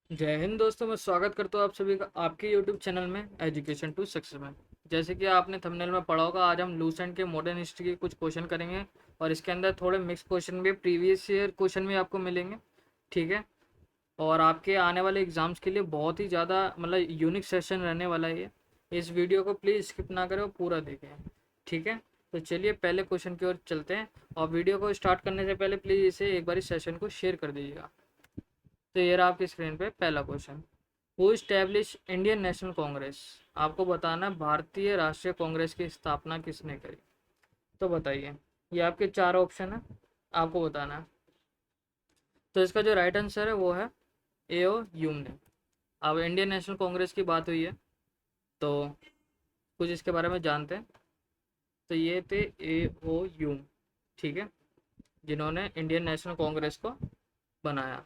जय हिंद दोस्तों, मैं स्वागत करता हूँ आप सभी का आपके YouTube चैनल में एजुकेशन टू सक्सेस में। जैसे कि आपने थंबनेल में पढ़ा होगा, आज हम लूसेंट के मॉडर्न हिस्ट्री के कुछ क्वेश्चन करेंगे और इसके अंदर थोड़े मिक्स क्वेश्चन भी, प्रीवियस ईयर क्वेश्चन भी आपको मिलेंगे। ठीक है। और आपके आने वाले एग्जाम्स के लिए बहुत ही ज़्यादा यूनिक सेशन रहने वाला है ये। इस वीडियो को प्लीज़ स्किप ना करें और पूरा देखें। ठीक है। तो चलिए पहले क्वेश्चन की ओर चलते हैं, और वीडियो को स्टार्ट करने से पहले प्लीज़ इसे एक बार इस सेशन को शेयर कर दीजिएगा। तो ये रहा आपकी स्क्रीन पे पहला question. Who establish Indian national Congress. आपको बताना है भारतीय राष्ट्रीय कांग्रेस की स्थापना किसने करी। तो बताइए, ये आपके चार ऑप्शन है, आपको बताना है। तो इसका जो राइट आंसर है वो है ए ओ ह्यूम ने। अब इंडियन नेशनल कांग्रेस की बात हुई है तो कुछ इसके बारे में जानते हैं। तो ये थे ए ओ ह्यूम। ठीक है। जिन्होंने इंडियन नेशनल कांग्रेस को बनाया,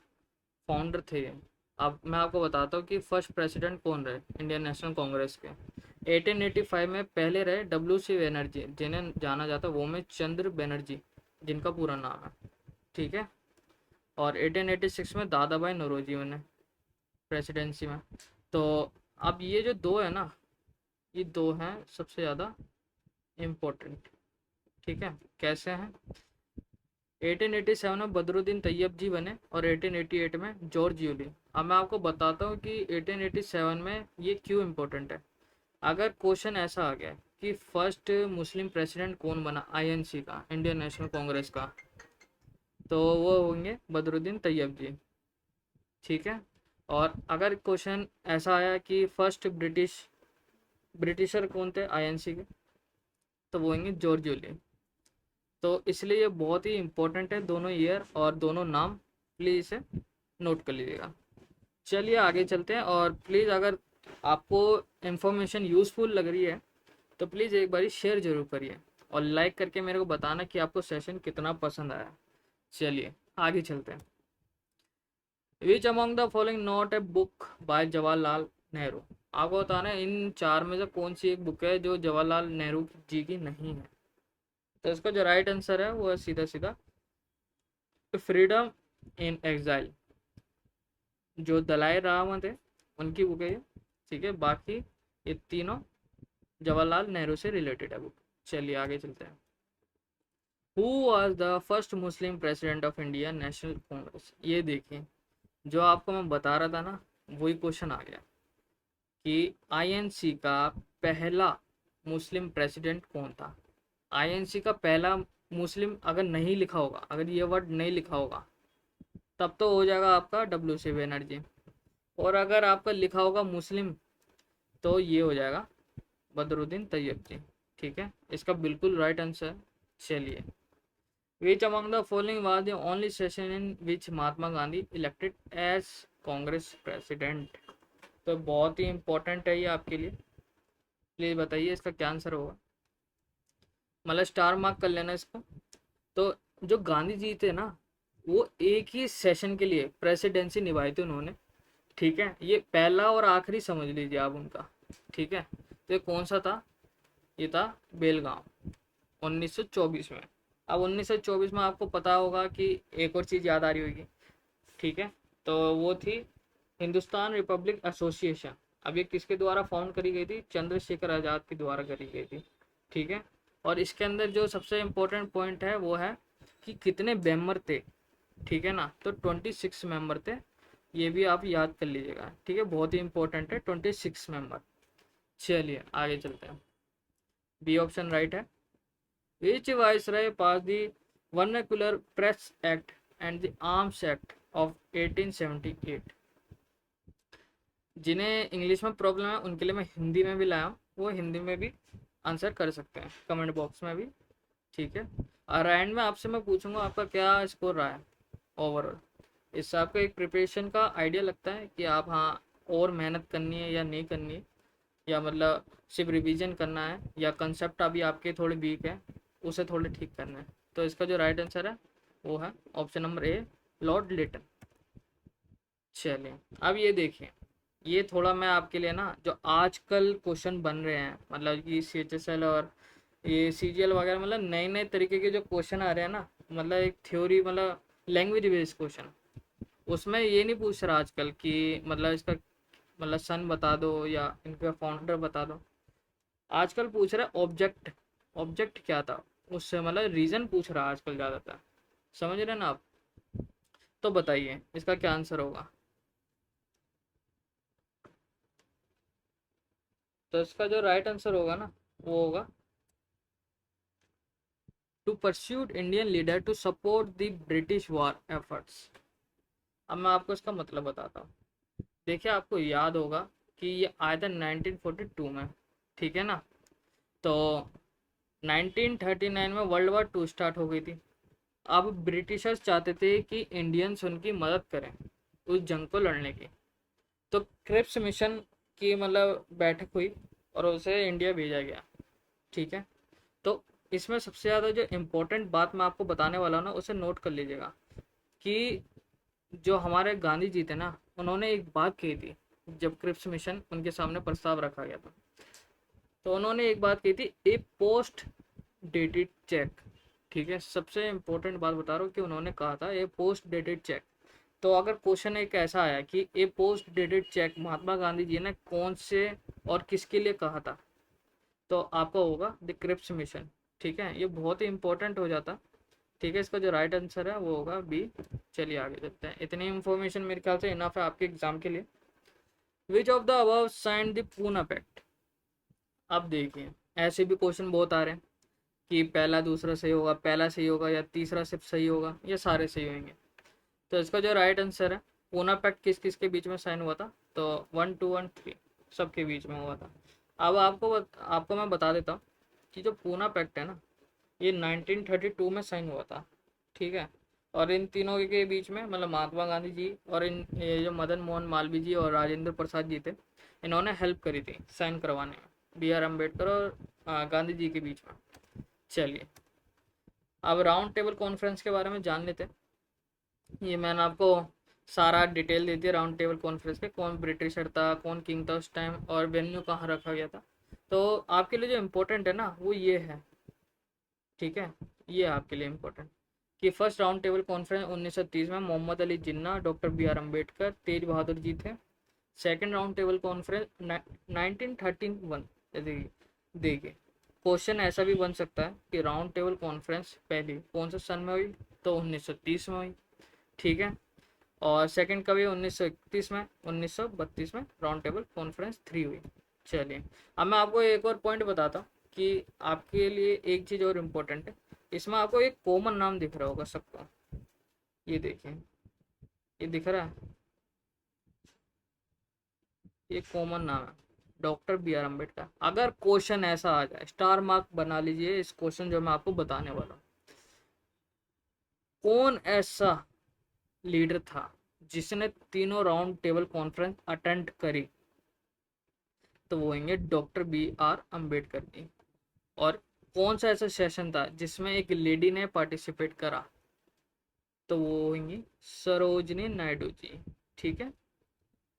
फाउंडर थे ये। अब मैं आपको बताता हूँ कि फर्स्ट प्रेसिडेंट कौन रहे इंडियन नेशनल कांग्रेस के। 1885 में पहले रहे डब्ल्यू सी बनर्जी, जिन्हें जाना जाता है वो में चंद्र बनर्जी, जिनका पूरा नाम है। ठीक है। और 1886 में दादा भाई नौरोजी बने प्रेसिडेंसी में। तो अब ये जो दो है ना, ये दो हैं सबसे ज़्यादा इम्पोर्टेंट। ठीक है। कैसे हैं? 1887 में बदरुद्दीन तैयब जी बने और 1888 में जॉर्ज यूली। अब मैं आपको बताता हूँ कि 1887 में ये क्यों इम्पोर्टेंट है। अगर क्वेश्चन ऐसा आ गया कि फर्स्ट मुस्लिम प्रेसिडेंट कौन बना आईएनसी का, इंडियन नेशनल कांग्रेस का, तो वो होंगे बदरुद्दीन तैयब जी। ठीक है। और अगर क्वेश्चन ऐसा आया कि फर्स्ट ब्रिटिशर कौन थे आईएनसी के, तो वो होंगे जॉर्ज यूली। तो इसलिए ये बहुत ही इंपॉर्टेंट है, दोनों ईयर और दोनों नाम, प्लीज़ इसे नोट कर लीजिएगा। चलिए आगे चलते हैं, और प्लीज़ अगर आपको इन्फॉर्मेशन यूज़फुल लग रही है तो प्लीज़ एक बारी शेयर जरूर करिए और लाइक करके मेरे को बताना कि आपको सेशन कितना पसंद आया। चलिए आगे चलते हैं। विच among the following not a book by Jawaharlal Nehru. आपको बताना है इन चार में से कौन सी एक बुक है जो जवाहरलाल नेहरू जी की नहीं है। तो इसका जो राइट आंसर है वो है सीधा सीधा फ्रीडम इन एग्जाइल, जो दलाई लामा थे उनकी बुक है ये। ठीक है। बाकी ये तीनों जवाहरलाल नेहरू से रिलेटेड है बुक। चलिए आगे चलते हैं। Who was the first Muslim president of India national Congress. ये देखिए, जो आपको मैं बता रहा था ना, वही क्वेश्चन आ गया कि आईएनसी का पहला मुस्लिम प्रेसिडेंट कौन था। आईएनसी का पहला मुस्लिम अगर नहीं लिखा होगा, अगर ये वर्ड नहीं लिखा होगा, तब तो हो जाएगा आपका डब्ल्यू सी बनर्जी। और अगर आपका लिखा होगा मुस्लिम, तो ये हो जाएगा बदरुद्दीन तैयब जी। ठीक है। इसका बिल्कुल राइट आंसर। चलिए, which among the following was the only session in which Mahatma Gandhi elected as Congress president. तो बहुत ही इंपॉर्टेंट है ये आपके लिए। प्लीज बताइए इसका क्या आंसर होगा। स्टार मार्क कर लेना इसको। तो जो गांधी जी थे ना, वो एक ही सेशन के लिए प्रेसिडेंसी निभाई थी उन्होंने। ठीक है। ये पहला और आखिरी समझ लीजिए आप उनका। ठीक है। तो ये कौन सा था? ये था बेलगांव, 1924 में। अब 1924 में आपको पता होगा कि एक और चीज़ याद आ रही होगी। ठीक है। तो वो थी हिंदुस्तान रिपब्लिक एसोसिएशन। अब ये किसके द्वारा फाउंड करी गई थी? चंद्रशेखर आज़ाद के द्वारा करी गई थी। ठीक है। और इसके अंदर जो सबसे इम्पोर्टेंट पॉइंट है वो है कि कितने मेंबर थे। ठीक है ना, तो 26 मेंबर थे। ये भी आप याद कर लीजिएगा। ठीक है। बहुत ही इंपॉर्टेंट है, 26 मेंबर। चलिए आगे चलते हैं। बी ऑप्शन राइट है। Which viceroy passed the vernacular press act and the arms act of 1878। जिन्हें इंग्लिश में प्रॉब्लम है उनके लिए मैं हिंदी में भी लाया हूँ, वो हिंदी में भी आंसर कर सकते हैं कमेंट बॉक्स में भी। ठीक है। और एंड में आपसे मैं पूछूंगा आपका क्या स्कोर रहा है ओवरऑल। इससे आपको एक प्रिपरेशन का आइडिया लगता है कि आप, हाँ, और मेहनत करनी है या नहीं करनी है, या सिर्फ रिवीजन करना है, या कंसेप्ट अभी आपके थोड़े वीक है, उसे थोड़े ठीक करना है। तो इसका जो राइट आंसर है वो है option number A, Lord Lytton. चलिए अब ये देखिए, ये थोड़ा मैं आपके लिए ना, जो आजकल क्वेश्चन बन रहे हैं, कि CHSL और ये CGL वगैरह, नए नए तरीके के जो क्वेश्चन आ रहे हैं ना, एक थ्योरी, लैंग्वेज बेस्ड क्वेश्चन, उसमें ये नहीं पूछ रहा आजकल कि मतलब इसका मतलब सन बता दो या इनका फाउंडर बता दो। आजकल पूछ रहा है ऑब्जेक्ट, ऑब्जेक्ट क्या था, उससे मतलब रीजन पूछ रहा है आजकल ज़्यादातर। समझ रहे हैं ना आप? तो बताइए इसका क्या आंसर होगा। तो इसका जो राइट आंसर होगा ना, वो होगा to persuade Indian leader to support the British war efforts. अब मैं आपको इसका मतलब बताता हूँ। देखिए आपको याद होगा कि ये आया था 1942 में, ठीक है ना। तो 1939 में वर्ल्ड वॉर टू स्टार्ट हो गई थी। अब ब्रिटिशर्स चाहते थे कि इंडियंस उनकी मदद करें उस जंग को लड़ने की। तो क्रिप्स मिशन की मतलब बैठक हुई और उसे इंडिया भेजा गया, ठीक है। तो इसमें सबसे ज़्यादा जो इम्पोर्टेंट बात मैं आपको बताने वाला हूँ ना, उसे नोट कर लीजिएगा कि जो हमारे गांधी जी थे ना, उन्होंने एक बात कही थी जब क्रिप्स मिशन उनके सामने प्रस्ताव रखा गया था। तो उन्होंने एक बात कही थी, ए पोस्ट डेटेड चेक। ठीक है, सबसे इम्पोर्टेंट बात बता रहा हूँ कि उन्होंने कहा था ए पोस्ट डेटेड चेक। तो अगर क्वेश्चन एक ऐसा आया कि ए post dated cheque Mahatma Gandhi ji ने कौन से और किसके लिए कहा था, तो आपका होगा द क्रिप्स मिशन। ठीक है, ये बहुत ही इंपॉर्टेंट हो जाता। ठीक है, इसका जो राइट आंसर है वो होगा बी। चलिए आगे चलते हैं, इतनी इंफॉर्मेशन मेरे ख्याल से इनफ है आपके एग्जाम के लिए। Which of the above signed the Poona pact. अब देखिए ऐसे भी क्वेश्चन बहुत आ रहे हैं कि पहला दूसरा सही होगा, पहला सही होगा या तीसरा सिर्फ सही होगा, ये सारे सही होंगे। तो इसका जो राइट आंसर है, पूना पैक्ट किस किस के बीच में साइन हुआ था, तो 1213 सबके बीच में हुआ था। अब आपको मैं बता देता हूँ कि जो पूना पैक्ट है ना, ये 1932 में साइन हुआ था, ठीक है। और इन तीनों के बीच में मतलब महात्मा गांधी जी और इन ये जो मदन मोहन मालवीय जी और राजेंद्र प्रसाद जी थे, इन्होंने हेल्प करी थी साइन करवाने में, बी आर अम्बेडकर और गांधी जी के बीच में। चलिए अब राउंड टेबल कॉन्फ्रेंस के बारे में जान लेते हैं। ये मैंने आपको सारा डिटेल दे दिया राउंड टेबल कॉन्फ्रेंस के, कौन ब्रिटिशर था, कौन किंग था उस टाइम, और वेन्यू कहाँ रखा गया था। तो आपके लिए जो इम्पोर्टेंट है ना वो ये है, ठीक है, ये आपके लिए इम्पोर्टेंट कि फर्स्ट राउंड टेबल कॉन्फ्रेंस 1930 में Mohammad Ali Jinnah, doctor B are Ambedkar, तेज बहादुर जी थे। Second round table conference 1931। देखिए क्वेश्चन ऐसा भी बन सकता है कि राउंड टेबल कॉन्फ्रेंस पहली कौन से सन में हुई, तो 1930 में हुई, ठीक है। और सेकंड कभी 1931 में, 1932 में राउंड टेबल कॉन्फ्रेंस 3 हुई। चलिए अब मैं आपको एक और पॉइंट बताता हूँ कि आपके लिए एक चीज़ और इम्पोर्टेंट है। इसमें आपको एक कॉमन नाम दिख रहा होगा सबको, ये देखिए, ये दिख रहा है, ये कॉमन नाम है डॉक्टर बी आर अम्बेडकर। अगर क्वेश्चन ऐसा आ जाए, स्टार मार्क बना लीजिए इस क्वेश्चन जो मैं आपको बताने वाला हूँ। कौन ऐसा लीडर था जिसने तीनों राउंड टेबल कॉन्फ्रेंस अटेंड करी, तो वो होंगे doctor B are Ambedkar ji. और कौन सा ऐसा सेशन था जिसमें एक लेडी ने पार्टिसिपेट करा, तो वो होंगी सरोजनी नायडू जी, ठीक है।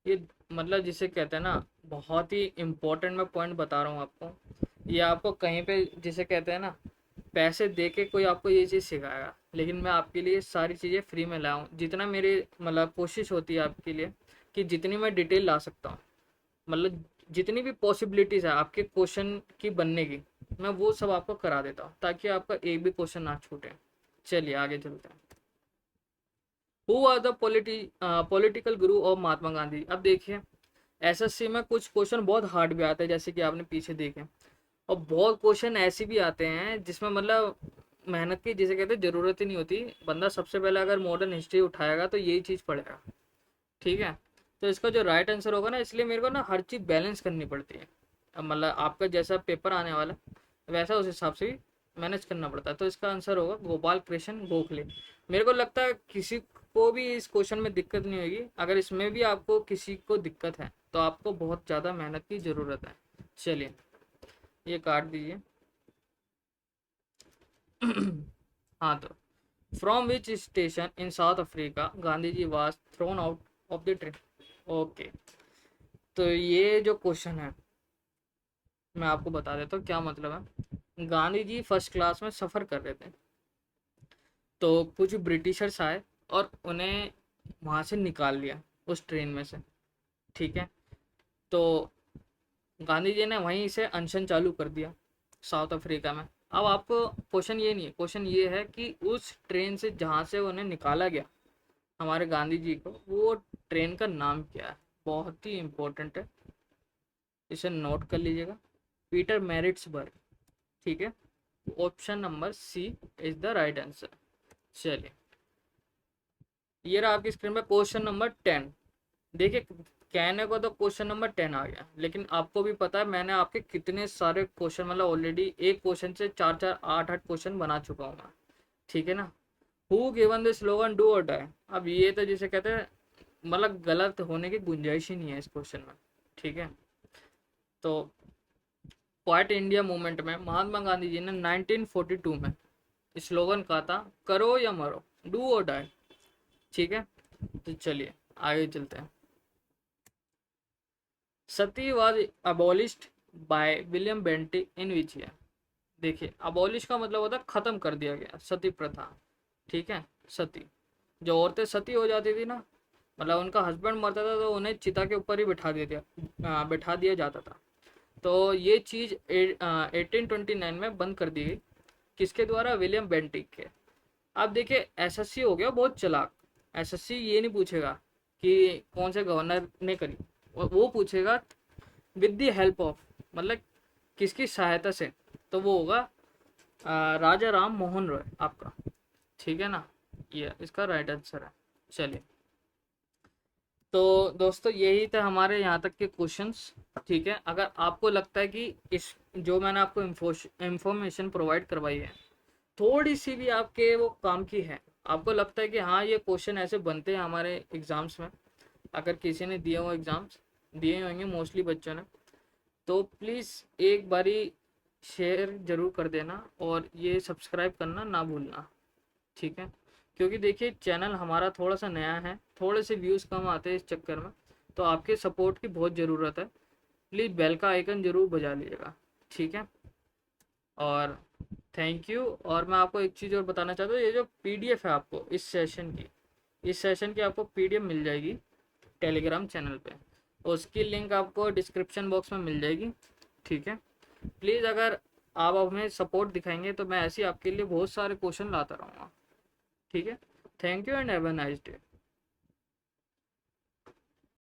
ये मतलब जिसे कहते हैं ना, बहुत ही इम्पोर्टेंट मैं पॉइंट बता रहा हूँ आपको। ये आपको कहीं पे जिसे कहते हैं ना, पैसे दे के कोई आपको ये चीज़ सिखाएगा, लेकिन मैं आपके लिए सारी चीज़ें फ्री में लाऊं, जितना मेरी मतलब कोशिश होती है आपके लिए कि जितनी मैं डिटेल ला सकता हूँ, मतलब जितनी भी पॉसिबिलिटीज़ है आपके क्वेश्चन की बनने की, मैं वो सब आपको करा देता हूँ ताकि आपका एक भी क्वेश्चन ना छूटे। चलिए आगे चलते हैं। Who are the political Guru of Mahatma Gandhi. अब देखिए एसएससी में कुछ क्वेश्चन बहुत हार्ड भी आते हैं, जैसे कि आपने पीछे देखे, और बहुत क्वेश्चन ऐसे भी आते हैं जिसमें मतलब मेहनत की जिसे कहते हैं ज़रूरत ही नहीं होती। बंदा सबसे पहले अगर मॉडर्न हिस्ट्री उठाएगा तो यही चीज़ पढ़ेगा, ठीक है। तो इसका जो राइट आंसर होगा ना, इसलिए मेरे को ना हर चीज़ बैलेंस करनी पड़ती है। अब मतलब आपका जैसा पेपर आने वाला है, वैसा उस हिसाब से भी मैनेज करना पड़ता है। तो इसका आंसर होगा गोपाल कृष्ण गोखले। मेरे को लगता है किसी को भी इस क्वेश्चन में दिक्कत नहीं होगी। अगर इसमें भी आपको किसी को दिक्कत है तो आपको बहुत ज़्यादा मेहनत की ज़रूरत है। चलिए ये काट दीजिए। हाँ, तो from which station in South Africa Gandhi ji was thrown out of the train. Okay, तो ये जो क्वेश्चन है मैं आपको बता देता हूँ क्या मतलब है। गांधी जी फर्स्ट क्लास में सफ़र कर रहे थे, तो कुछ ब्रिटिशर्स आए और उन्हें वहाँ से निकाल लिया उस ट्रेन में से, ठीक है। तो गांधी जी ने वहीं से अनशन चालू कर दिया साउथ अफ्रीका में। अब आपको क्वेश्चन ये नहीं है, क्वेश्चन ये है कि उस ट्रेन से जहाँ से उन्हें निकाला गया हमारे गांधी जी को, वो ट्रेन का नाम क्या है। बहुत ही इम्पोर्टेंट है, इसे नोट कर लीजिएगा। पीटर मैरिट्सबर्ग, ठीक है। Option number C is the right answer. चलिए, ये रहा आपकी स्क्रीन पे क्वेश्चन नंबर 10। देखिए, कहने को तो क्वेश्चन नंबर 10 आ गया, लेकिन आपको भी पता है मैंने आपके कितने सारे क्वेश्चन, मतलब ऑलरेडी एक क्वेश्चन से चार चार आठ आठ क्वेश्चन बना चुका हूँ मैं, ठीक है ना। Who given the slogan do और डाई, अब ये तो जिसे कहते हैं मतलब गलत होने की गुंजाइश ही नहीं है इस क्वेश्चन में, ठीक है। तो क्वाइट इंडिया मूवमेंट में महात्मा गांधी जी ने 1942 में स्लोगन कहा था, करो या मरो, डू और डाई, ठीक है। तो चलिए आगे चलते हैं। Sati was abolished by William Bentinck in which year. देखिए, अबॉलिश का मतलब होता है खत्म कर दिया गया, सती प्रथा, ठीक है। सती, जो औरतें सती हो जाती थी ना, मतलब उनका हस्बैंड मरता था तो उन्हें चिता के ऊपर ही बिठा दिया जाता था। तो ये चीज़ 1829 में बंद कर दी गई, किसके द्वारा, विलियम बेंटिक के। अब देखिए, एसएससी हो गया बहुत चालाक। एसएससी ये नहीं पूछेगा कि कौन से गवर्नर ने करी, वो पूछेगा विद द हेल्प ऑफ, मतलब किसकी सहायता से। तो वो होगा राजा राम मोहन रॉय आपका, ठीक है ना। ये इसका राइट आंसर है। चलिए, तो दोस्तों यही थे हमारे यहाँ तक के क्वेश्चंस, ठीक है। अगर आपको लगता है कि इस जो मैंने आपको इंफॉर्मेशन प्रोवाइड करवाई है थोड़ी सी भी आपके वो काम की है, आपको लगता है कि हाँ ये क्वेश्चन ऐसे बनते हैं हमारे एग्जाम्स में, अगर किसी ने दिए हो एग्जाम्स दिए होंगे मोस्टली बच्चों ने, तो प्लीज़ एक बारी शेयर ज़रूर कर देना और ये सब्सक्राइब करना ना भूलना, ठीक है। क्योंकि देखिए चैनल हमारा थोड़ा सा नया है, थोड़े से व्यूज़ कम आते हैं इस चक्कर में, तो आपके सपोर्ट की बहुत ज़रूरत है। प्लीज़ बेल का आइकन ज़रूर बजा लीजिएगा, ठीक है। और थैंक यू। और मैं आपको एक चीज़ और बताना चाहता हूँ, ये जो पीडीएफ है आपको इस सेशन की आपको पीडीएफ मिल जाएगी टेलीग्राम चैनल पे, उसकी लिंक आपको डिस्क्रिप्शन बॉक्स में मिल जाएगी, ठीक है। प्लीज़ अगर आप हमें सपोर्ट दिखाएंगे तो मैं ऐसे ही आपके लिए बहुत सारे क्वेश्चन लाता रहूँगा, ठीक है। Thank you and have a nice day.